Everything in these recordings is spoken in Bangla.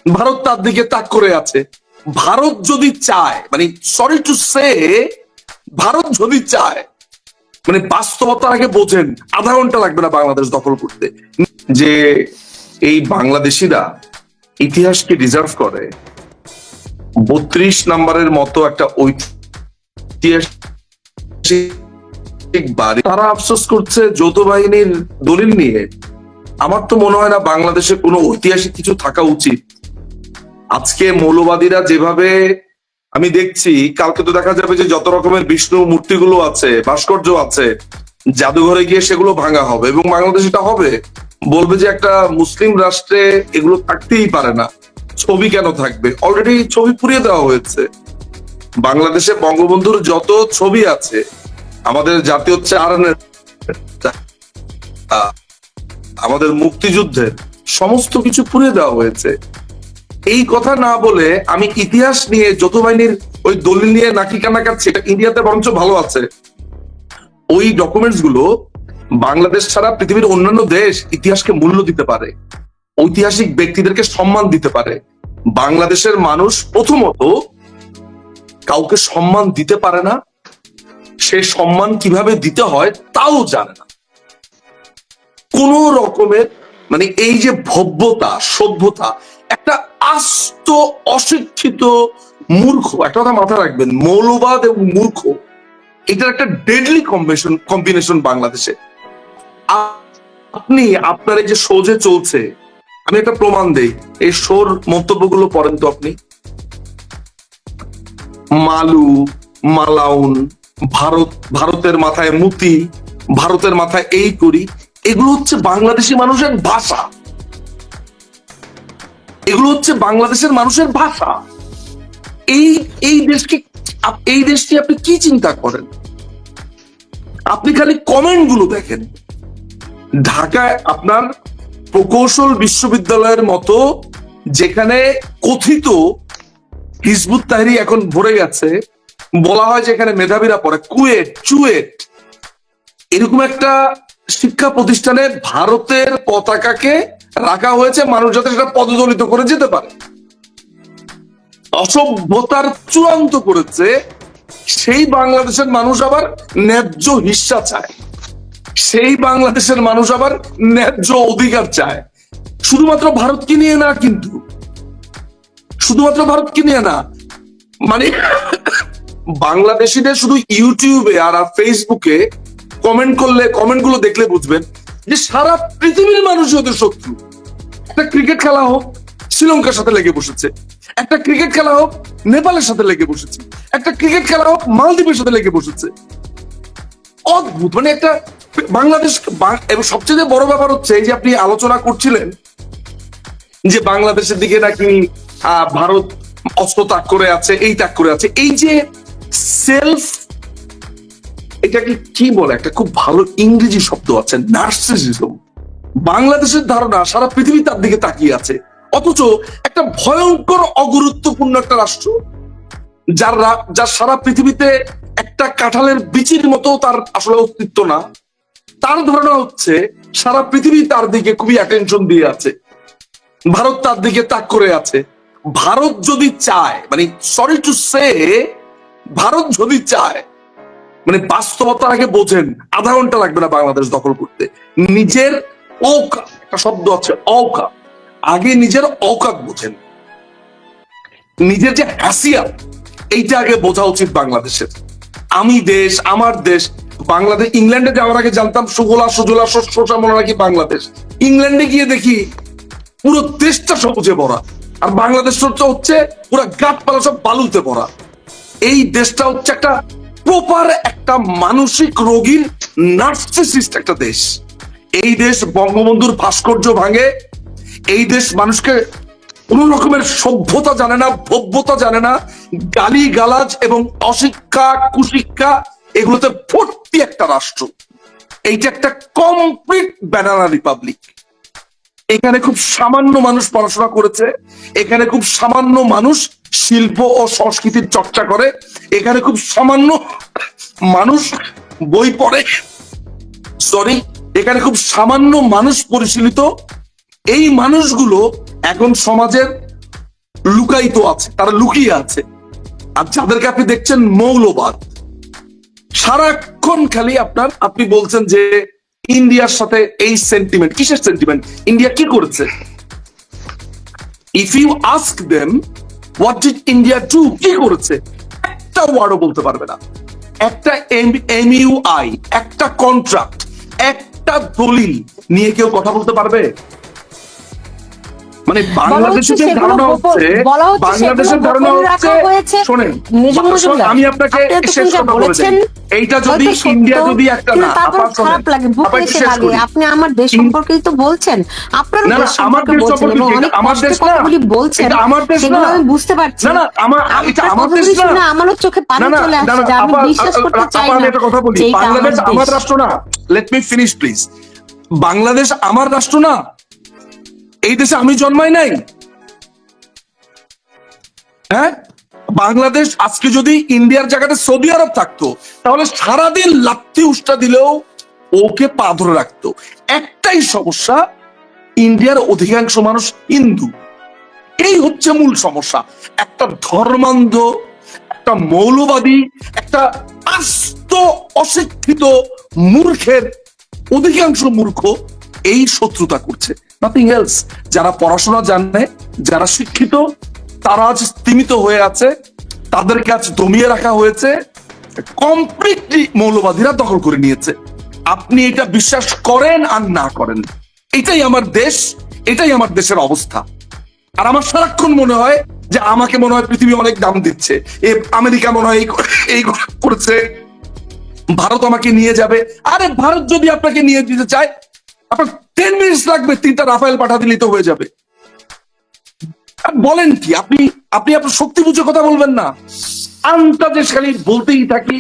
ভারত তার দিকে তাক করে আছে। ভারত যদি চায়, মানে সরি টু সে, ভারত যদি চায়, মানে বাস্তবতার আগে বোঝেন, আধা ঘন্টা লাগবে না বাংলাদেশ দখল করতে। যে এই বাংলাদেশিরা ইতিহাসকে ডিজার্ভ করে 32 নাম্বারের মতো একটা ঐতিহাসিক বাড়ি। তারা আফসোস করছে যৌথ বাহিনীর দলিল নিয়ে। আমার তো মনে হয় না বাংলাদেশে কোনো ঐতিহাসিক কিছু থাকা উচিত। আজকে মৌলবাদীরা যেভাবে আমি দেখছি, কালকে তো দেখা যাবে যে যত রকমের বিষ্ণু মূর্তিগুলো আছে, ভাস্কর্য আছে, জাদুঘরে গিয়ে সেগুলো ভাঙা হবে এবং বাংলাদেশ এটা হবে, বলবে যে একটা মুসলিম রাষ্ট্রে এগুলো থাকতেই পারে না, ছবি কেন থাকবে? অলরেডি ছবি পুড়িয়ে দেওয়া হয়েছে। বাংলাদেশে বঙ্গবন্ধুর যত ছবি আছে, আমাদের জাতীয় চারণের, আমাদের মুক্তিযুদ্ধের সমস্ত কিছু পুড়িয়ে দেওয়া হয়েছে। এই কথা না বলে আমি ইতিহাস নিয়ে, যৌথ বাহিনীর ওই দলিল নিয়ে নাকি কান্না কাটছি, এটা ইন্ডিয়াতে বরঞ্চ ভালো আছে। ওই ডকুমেন্টস গুলো বাংলাদেশ ছাড়া পৃথিবীর অন্যান্য দেশ ইতিহাসকে মূল্য দিতে পারে, ঐতিহাসিক ব্যক্তিদেরকে সম্মান দিতে পারে। বাংলাদেশের মানুষ প্রথমত কাউকে সম্মান দিতে পারে না, সে সম্মান কিভাবে দিতে হয় তাও জানে না। কোন রকমের, মানে এই যে ভব্যতা, সভ্যতা, একটা আস্ত অশিক্ষিত মূর্খ, একটা কথা মাথায় রাখবেন, মৌলবাদ এবং মূর্খ, এটার একটা ডেডলি কম্বিনেশন বাংলাদেশে। আপনি আপনার এই যে শো যে চলছে, আমি একটা প্রমাণ দেই, এই শোর মন্তব্যগুলো পড়েন তো আপনি। মালু, মালাউন, ভারতের মাথায় মুতি, ভারতের মাথায় এই করি, এগুলো হচ্ছে বাংলাদেশি মানুষের ভাষা। এগুলো হচ্ছে বাংলাদেশের মানুষের ভাষা। এই দেশকে আপনি কি চিন্তা করেন? আপনি খালি কমেন্ট গুলো দেখেন। ঢাকায় আপনার প্রকৌশল বিশ্ববিদ্যালয়ের মতো, যেখানে কথিত হিজবুত তাহরি এখন ভরে গেছে, বলা হয় যে এখানে মেধাবীরা পড়ে, কুয়েট, চুয়েট, এরকম একটা শিক্ষা প্রতিষ্ঠানে ভারতের পতাকাকে রাখা হয়েছে, মানুষ যাতে সেটা পদদলিত করে যেতে পারে। অসভ্যতার চূড়ান্ত করেছে। সেই বাংলাদেশের মানুষ আবার ন্যায্য হিস্সা চায়, সেই বাংলাদেশের মানুষ আবার ন্যায্য অধিকার চায়। শুধুমাত্র ভারতকে নিয়ে না, কিন্তু শুধুমাত্র ভারতকে নিয়ে না, মানে বাংলাদেশিদের শুধু ইউটিউবে আর ফেসবুকে কমেন্ট করলে, কমেন্ট গুলো দেখলে বুঝবেন যে সারা পৃথিবীর মানুষ ওদের শত্রু। একটা ক্রিকেট খেলা হোক, শ্রীলঙ্কার সাথে লেগে বসেছে। একটা ক্রিকেট খেলা হোক, নেপালের সাথে লেগে বসেছে। একটা ক্রিকেট খেলা হোক, মালদ্বীপের সাথে লেগে বসেছে। অদ্ভুত, মানে একটা বাংলাদেশ। এবং সবচেয়ে বড় ব্যাপার হচ্ছে এই যে আপনি আলোচনা করছিলেন যে বাংলাদেশের দিকে নাকি ভারত অস্ত্র ত্যাগ করে আছে, এই ত্যাগ করে আছে, এই যে সেলফ, এটাকে কি বলে, একটা খুব ভালো ইংরেজি শব্দ আছে, নার্সিসিজম। বাংলাদেশের ধারণা সারা পৃথিবী তার দিকে তাকিয়ে আছে, অথচ একটা ভয়ঙ্কর অগুরুত্বপূর্ণ একটা রাষ্ট্র, যার সারা পৃথিবীতে একটা কাঁঠালের বিচির মতো তার আসলে অস্তিত্ব না, তার ধারণা হচ্ছে সারা পৃথিবী তার দিকে খুবই অ্যাটেনশন দিয়ে আছে, ভারত তার দিকে তাক করে আছে। ভারত যদি চায়, মানে সরি টু সে, ভারত যদি চায়, মানে বাস্তবতার আগে বোঝেন, আধা ঘন্টা লাগবে না বাংলাদেশ দখল করতে। নিজের অকাত, একটা শব্দ আছে অকাত, আগে নিজের অকাত বোঝেন, নিজের যে হাসিয়াত, এইটা আগে বোঝা উচিত বাংলাদেশের। আমি দেশ, আমার দেশ। বাংলাদেশ, ইংল্যান্ডে যাওয়ার আগে জানতাম সুগোলা সুজলা শোষা মনে নাকি বাংলাদেশ। ইংল্যান্ডে গিয়ে দেখি পুরো দেশটা সবুজে ভরা, আর বাংলাদেশ হচ্ছে পুরো গাছপালা সব বালুতে ভরা। এই দেশটা হচ্ছে একটা প্রপার একটা মানসিক রোগীর নার্সিসিস্ট একটা দেশ। এই দেশ বঙ্গবন্ধুর ভাস্কর্য ভাঙে, এই দেশ মানুষকে কোন রকমের সভ্যতা জানে না, ভব্যতা জানে না, গালি গালাজ এবং অশিক্ষা, কুশিক্ষা, এগুলোতে ভর্তি একটা রাষ্ট্র। এইটা একটা কমপ্লিট ব্যানানা রিপাবলিক। এখানে খুব সামান্য মানুষ পড়াশোনা করেছে, এখানে খুব সামান্য মানুষ শিল্প ও সংস্কৃতির চর্চা করে, এখানে খুব সামান্য মানুষ বই পড়ে, এখানে খুব সামান্য মানুষ পরিশীলিত। এই মানুষগুলো এখন সমাজের লুকায়িত আছে, তারা লুকিয়ে আছে। আর যাদেরকে আপনি দেখছেন মৌলবাদ, সারাক্ষণ খালি আপনি বলছেন যে ইন্ডিয়ার সাথে এই সেন্টিমেন্ট, কিসের সেন্টিমেন্ট? ইন্ডিয়া কি করেছে? If you ask them what did India do, কি করেছে, একটা ওয়ার্ডও বলতে পারবে না। একটা এমইউআই, একটা কন্ট্রাক্ট, একটা দলিল নিয়ে কেউ কথা বলতে পারবে? মানে বাংলাদেশের ধারণা হচ্ছে, বাংলাদেশের ধারণা হচ্ছে, শোনেন আমি আপনাকে শেষ কথা বলেছেন, এইটা যদি ইন্ডিয়া যদি একটা না, খারাপ লাগে, বুকে এসে লাগে। আপনি আমার দেশ সম্পর্কেই তো বলছেন, আপনার দেশ সম্পর্কে বলছেন এবং অনেক কষ্টের কথাগুলি বলছেন, সেগুলো আমি বুঝতে পারছি। না না, এটা আমার দেশ না, আমারও চোখে পানি চলে আসছে, যে আমি বিশ্বাস করতে চাই না একটা কথা বলি, বাংলাদেশ আমার রাষ্ট্র না। Let me finish please. Bangladesh আমার রাষ্ট্র না, এই দেশে আমি জন্মাই নাই। হ্যাঁ, বাংলাদেশ আজকে যদি ইন্ডিয়ার জায়গাতে সৌদি আরব থাকতো, তাহলে সারাদিন লাত্তি উষ্টা দিলেও ওকে পা ধরে রাখতো। একটাই সমস্যা, ইন্ডিয়ার অধিকাংশ মানুষ হিন্দু, এই হচ্ছে মূল সমস্যা। একটা ধর্মান্ধ, একটা মৌলবাদী, একটা আস্ত অশিক্ষিত মূর্খের, অধিকাংশ মূর্খ এই শত্রুতা করছে, নাথিং এলস। যারা পড়াশোনা জানে, যারা শিক্ষিত, তারা আজ স্তীমিত হয়ে আছে, তাদেরকে আজ দমিয়ে রাখা হয়েছে, কমপ্লিটলি মৌলবাদীরা দখল করে নিয়েছে। আপনি এটা বিশ্বাস করেন আর না করেন, এটাই আমার দেশ, এটাই আমার দেশের অবস্থা। আর আমার সারাক্ষণ মনে হয় যে আমাকে মনে হয় পৃথিবী অনেক দাম দিচ্ছে, আমেরিকা মনে হয় এই করেছে, ভারত আমাকে নিয়ে যাবে। আরে ভারত যদি আপনাকে নিয়ে দিতে চায়, আপনার 10 মিনিট লাগবে, 3টা রাফায়েল পাঠা দিলেই তো হয়ে যাবে। বলেন কি আপনি আপনার শক্তি বুঝে কথা বলবেন না? আন্তর্দেশ খালি বলতেই থাকি,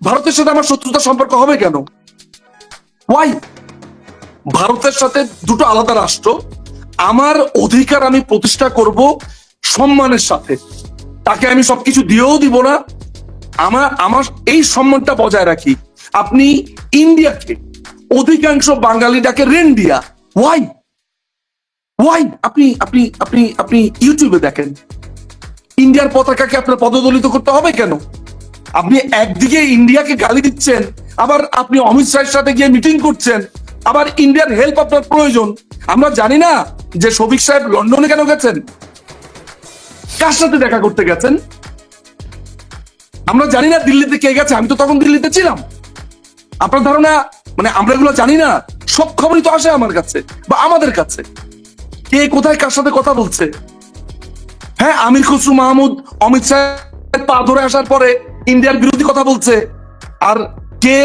ভারতের সাথে আমার শত্রুতা সম্পর্ক হবে কেন? ওয়াই? ভারতের সাথে দুটো আলাদা রাষ্ট্র, আমার অধিকার আমি প্রতিষ্ঠা করব সম্মানের সাথে, তাকে আমি সবকিছু দিয়েও দিব না, আমার এই সম্মানটা বজায় রাখি। আপনি ইন্ডিয়াকে, অধিকাংশ বাঙালি ডাকে রেন্ডিয়া। ওয়াই? ওয়াই? আপনি আপনি আপনি আপনি ইউটিউবে দেখেন, ইন্ডিয়ার পতাকাকে আপনার পদদলিত করতে হবে কেন? আপনি একদিকে ইন্ডিয়াকে গালি দিচ্ছেন, আবার আপনি অমিত শাহের সাথে গিয়ে মিটিং করছেন, আবার ইন্ডিয়ার হেল্প আপনার প্রয়োজন। আমরা জানি না যে শফিক সাহেব লন্ডনে কেন গেছেন, কার সাথে দেখা করতে গেছেন। আমরা জানি না দিল্লিতে কে গেছে, আমি তো তখন দিল্লিতে ছিলাম। আপনার ধারণা মানে আমরা এগুলো জানি না? সব খবরই তো আসে আমার কাছে বা আমাদের কাছে, কে কোথায় কার সাথে কথা বলছে। হ্যাঁ, আমির খসরু মাহমুদ অমিত শাহের পা ধরে আসার পরে ইন্ডিয়ার বিরোধী কথা বলছে, আর কে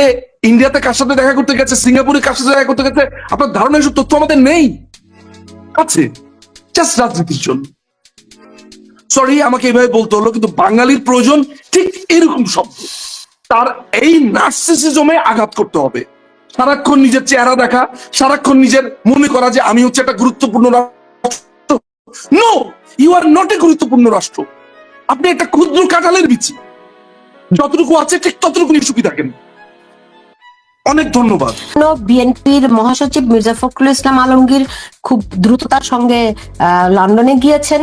ইন্ডিয়াতে কার সাথে দেখা করতে গেছে, সিঙ্গাপুরে কার সাথে দেখা করতে গেছে, আপনার ধারণা এসব তথ্য আমাদের নেই? আছে, জাস্ট রাজনীতির জন্য। সরি, আমাকে এইভাবে বলতে হলো, কিন্তু বাঙালির প্রয়োজন ঠিক এরকম শব্দ। তার এই নার্সিসিজমে আঘাত করতে হবে। সারাক্ষণ নিজের চেহারা দেখা, সারাক্ষণ নিজের মনে করা যে আমি হচ্ছে একটা গুরুত্বপূর্ণ রাষ্ট্র। No, you are not a গুরুত্বপূর্ণ রাষ্ট্র। আপনি একটা ক্ষুদ্র কাঁঠালের বিচি, যতটুকু আছে ঠিক ততটুকু নিয়ে সুখী থাকেন। অনেক ধন্যবাদ। বিএনপির মহাসচিব মির্জা ফখরুল ইসলাম আলমগীর খুব দ্রুততার সঙ্গে লন্ডনে গিয়েছেন,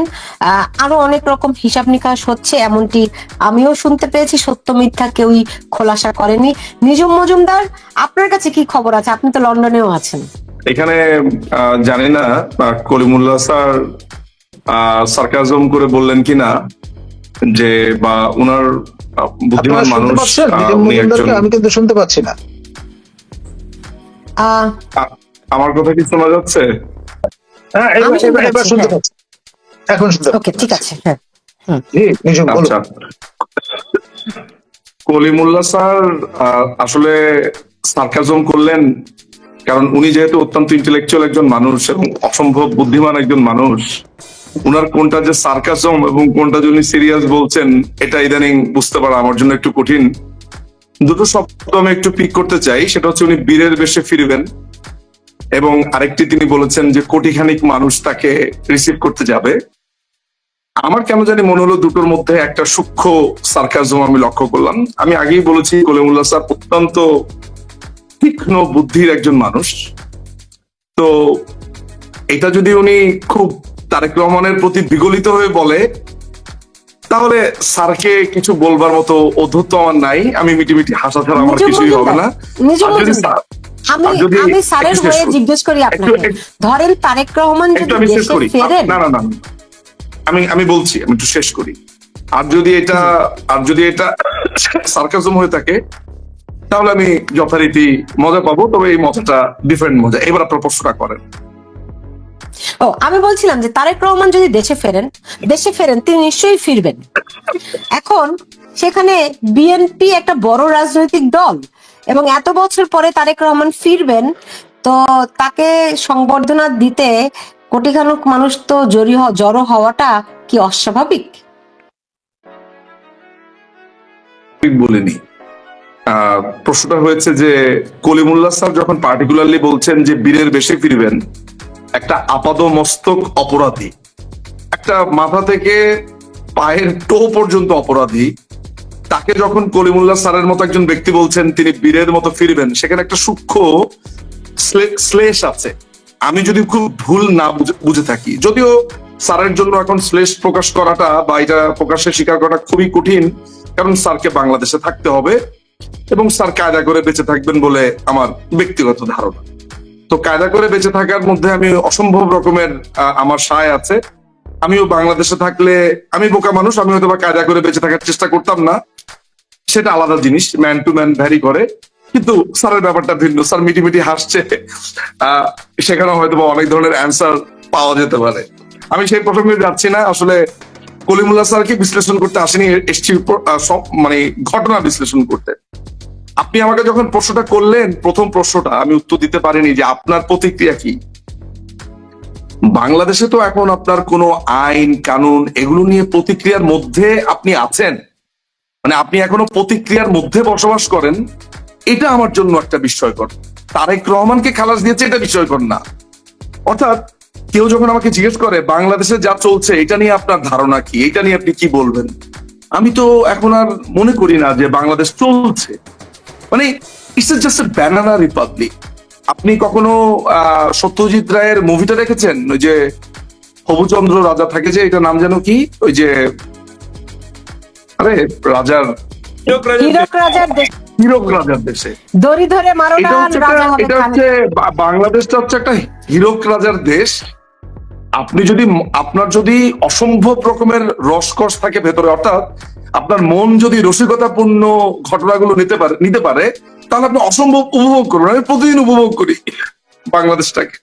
আরো অনেক রকম হিসাব নিকাশ হচ্ছে, এমনটি আমিও শুনতে পেয়েছি। সত্য মিথ্যা কেউই খোলাসা করেনি। নিজুম মজুমদার, আপনার কাছে কি খবর আছে? আপনি তো লন্ডনেও আছেন। এখানে জানি না কলিমুল্লাহ স্যার সার্কাজম করে বললেন কিনা, যে বা উনার বুদ্ধিমান মানুষ, আমি কিন্তু শুনতে পাচ্ছি না। আমার কথা কি শোনা যাচ্ছে? হ্যাঁ, এবার শুনতে পাচ্ছি, এখন শুনতে পাচ্ছি। ঠিক আছে। হ্যাঁ, আচ্ছা, কলিমুল্লাহ স্যার আসলে সার্কাজম করলেন, কারণ উনি যেহেতু অত্যন্ত ইন্টেলেকচুয়াল একজন মানুষ এবং অসম্ভব বুদ্ধিমান একজন মানুষ, উনার কোনটা যে সার্কাজম এবং কোনটা যে উনি সিরিয়াস বলছেন, এটা ইদানিং বুঝতে পারা আমার জন্য একটু কঠিন। দুটো শব্দ আমি একটু পিক করতে চাই, সেটা হচ্ছে উনি বীরের বেশে ফিরবেন, এবং আরেকটি তিনি বলেছেন যে কোটিখানিক মানুষ তাকে রিসিভ করতে যাবে। আমার কেন জানি মনে হলো দুটোর মধ্যে একটা সূক্ষ্ম সার্কাজম আমি লক্ষ্য করলাম। আমি আগেই বলেছি কলিমুল্লাহ স্যার অত্যন্ত তীক্ষ্ণ বুদ্ধির একজন মানুষ, তো এটা যদি উনি খুব তারেক রহমানের প্রতি বিগলিত হয়ে বলে, তাহলে স্যারকে কিছু বলবার মতো অধ্যত্ব আমার নাই। আমি মিটিমিটি হাসা ছাড়া আমার নিজু কিছুই হবে না। নিজু আর যদি মজুমদার, আর যদি আমি স্যারের একটু শেষ হয়ে করি। জিজ্ঞেস করি আপনাকে, একটু- ধরেন তারেক রহমান একটু যদি আমি শেষ দেশে করি। ফেরেন, না না না, আমি বলছি, আমি একটু শেষ করি। আর যদি এটা সার্কাজম হয়ে থাকে, তাহলে আমি যথারীতি মজা পাবো, তবে এই মজাটা ডিফারেন্ট মজা। এবার আপনার প্রশ্নটা করেন। ও আমি বলছিলাম যে তারেক রহমান যদি দেশে ফেরেন তিনি নিশ্চয়ই ফিরবেন। এখন সেখানে বিএনপি একটা বড় রাজনৈতিক দল, এবং এত বছর পরে তারেক রহমান ফিরবেন, তো তাকে সংবর্ধনা দিতে কোটিখানেক মানুষ তো জড়ো হওয়াটা কি অস্বাভাবিক? ঠিক বলিনি। প্রশ্নটা হয়েছে যে কলিমুল্লাহ স্যার যখন পার্টিকুলারলি বলছেন যে বীরের বেশে ফিরবেন, একটা আপাদমস্তক অপরাধী, একটা মাথা থেকে পায়ের টো পর্যন্ত অপরাধী, তাকে যখন কলিমুল্লাহ স্যারের মতো একজন ব্যক্তি বলছেন তিনি বীরের মতো ফিরবেন, সেখানে একটা সূক্ষ্ম শ্লেষ আছে। আমি যদি খুব ভুল না বুঝে থাকি, যদিও স্যারের জন্য এখন শ্লেষ প্রকাশ করাটা বা এটা প্রকাশ্যে স্বীকার করাটা খুবই কঠিন, কারণ স্যারকে বাংলাদেশে থাকতে হবে এবং স্যার কায়দা করে বেঁচে থাকবেন বলে আমার ব্যক্তিগত ধারণা। তো কায়দা করে বেঁচে থাকার মধ্যে আমি অসম্ভব রকমের আমার সায় আছে। আমিও বাংলাদেশে থাকলে, আমি বোকা মানুষ, আমি হয়তো বা কায়দা করে বেঁচে থাকার চেষ্টা করতাম না, সেটা আলাদা জিনিস, ম্যান টু ম্যান ভ্যারি করে। কিন্তু স্যারের ব্যাপারটা ভিন্ন। স্যার মিটিমিটি হাসছে, সেখানে হয়তো বা অনেক ধরনের অ্যান্সার পাওয়া যেতে পারে। আমি সেই প্রসঙ্গে যাচ্ছি না। আসলে কলিমুল্লাহ স্যারকে বিশ্লেষণ করতে আসেনি, এসছি মানে ঘটনা বিশ্লেষণ করতে। আপনি আমাকে যখন প্রশ্নটা করলেন, প্রথম প্রশ্নটা আমি উত্তর দিতে পারিনি যে আপনার প্রতিক্রিয়া কি। বাংলাদেশে তো এখন আপনার কোনো আইন কানুন এগুলো নিয়ে প্রতিক্রিয়ার মধ্যে আপনি আছেন, মানে আপনি এখনো প্রতিক্রিয়ার মধ্যে বসবাস করেন, এটা আমার জন্য একটা বিস্ময়কর। তারেক রহমানকে খালাস দিয়েছে, এটা বিস্ময়কর না। অর্থাৎ কেউ যখন আমাকে জিজ্ঞেস করে বাংলাদেশে যা চলছে এটা নিয়ে আপনার ধারণা কি, এটা নিয়ে আপনি কি বলবেন, আমি তো এখন আর মনে করি না যে বাংলাদেশ চলছে। মানে it's just a banana Republic. আপনি কখনো সত্যজিৎ রায়ের মুভিটা দেখেছেন? ওই যে হবুচন্দ্র রাজা থাকে, যে এটা নাম যেন কি, ওই যে আরে রাজার হীরক রাজার দেশ, হীরক রাজার দেশে। দড়ি ধরে মারো এটা না, হচ্ছে রাজা হবে এটা খান। হচ্ছে বাংলাদেশটা হচ্ছে একটা হীরক রাজার দেশ। আপনার যদি অসম্ভব রকমের রসকস থাকে ভেতরে, অর্থাৎ আপনার মন যদি রসিকতাপূর্ণ ঘটনাগুলো নিতে পারে, তাহলে আপনি অসম্ভব উপভোগ করবেন। আমি প্রতিদিন উপভোগ করি বাংলাদেশটাকে।